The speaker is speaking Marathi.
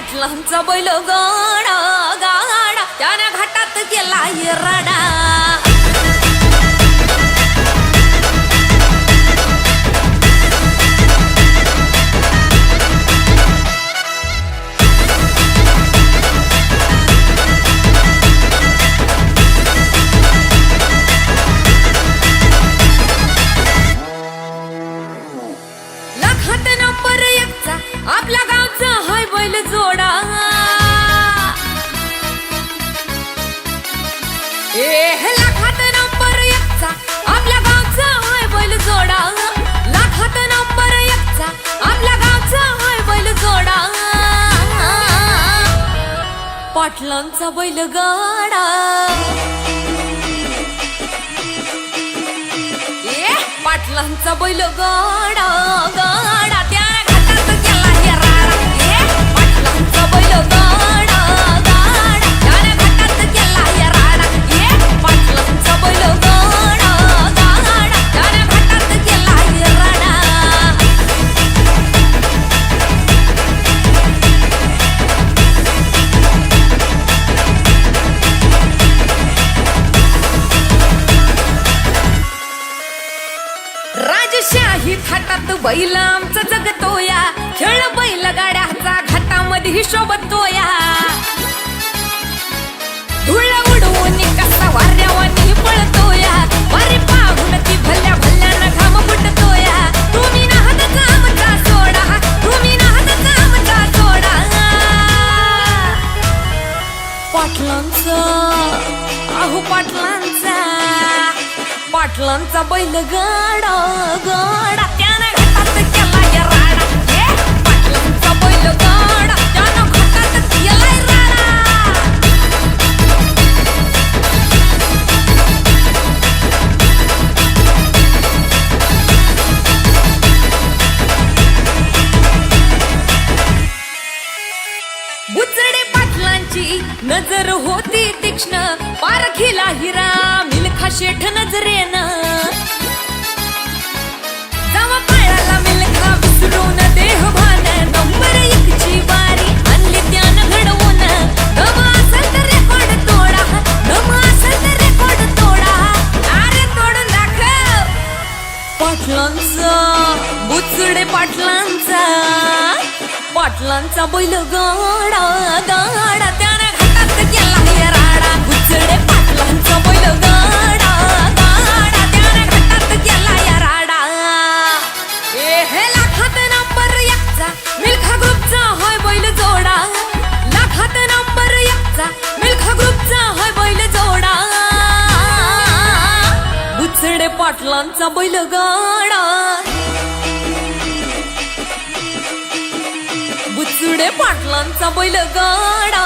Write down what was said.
पाटलांचा बैल गाडा गाडा त्याने घाटात गेला रडा लाखात नंबर एकचा आपल्या गावचा हाय बैल जोडा लाखात नंबर एकचा आपल्या गावचा हाय बैल जोडा लाखात नंबर एकचा आपल्या गावचा हाय बैल जोडा पाटलांचा बैल गाडा पाटलांचा बैल गाडा गाडा त्याने घाटात गेला राडा पाटलांचा बैल गाडा गाडा त्याने घाटात गेला राडा पाटलांचा बैल गाडा गाडा त्याने घाटात गेला राडा राजशाही थाटात बैल आमचा जगतोया खेळ बैल गाड्याचा घाटामध्ये शोभतोया धुळ उडवून कसा वाऱ्यावानी पळतोया वारे पाहून ती भल्या भल्यानं घाम फुटतोया तुम्ही नाहतचा आमचा सोडा तुम्ही नाहतचा आमचा सोडा पाटलांचा अहो पाटलांचा पाटलांचा बैल गाडा गाडा त्याने घाटात गेला राडा पाटलांचा बैल गाडा त्यानं घाटात गेला राडा बुचडे पाटलांची नजर होती तीक्ष्ण पारखीला हिरा मिल्खा शेठ नजरेनं जावा पाळाला मिल्खा विसरून देहभान नंबर एकची वारी आणली त्यानं घडवून दम असेल तर रेकॉर्ड तोडा दम असेल तर रेकॉर्ड तोडा अरे तोडून दाखव पाटलांचा बुचडे पाटलांचा पाटलांचा बैल गाडा गाडा त्याने घाटात गेला राडा बुचडे पाटलांचा बैल गाडा गाडा त्याने घाटात गेला राडा हे लाखात नंबर एकचा मिल्खा ग्रुपचा हाय बैल जोडा लाखात नंबर एकचा मिल्खा ग्रुपचा हाय बैल जोडा बुचडे पाटलांचा बैल गाडा बुचडे पाटलांचा बैल गाडा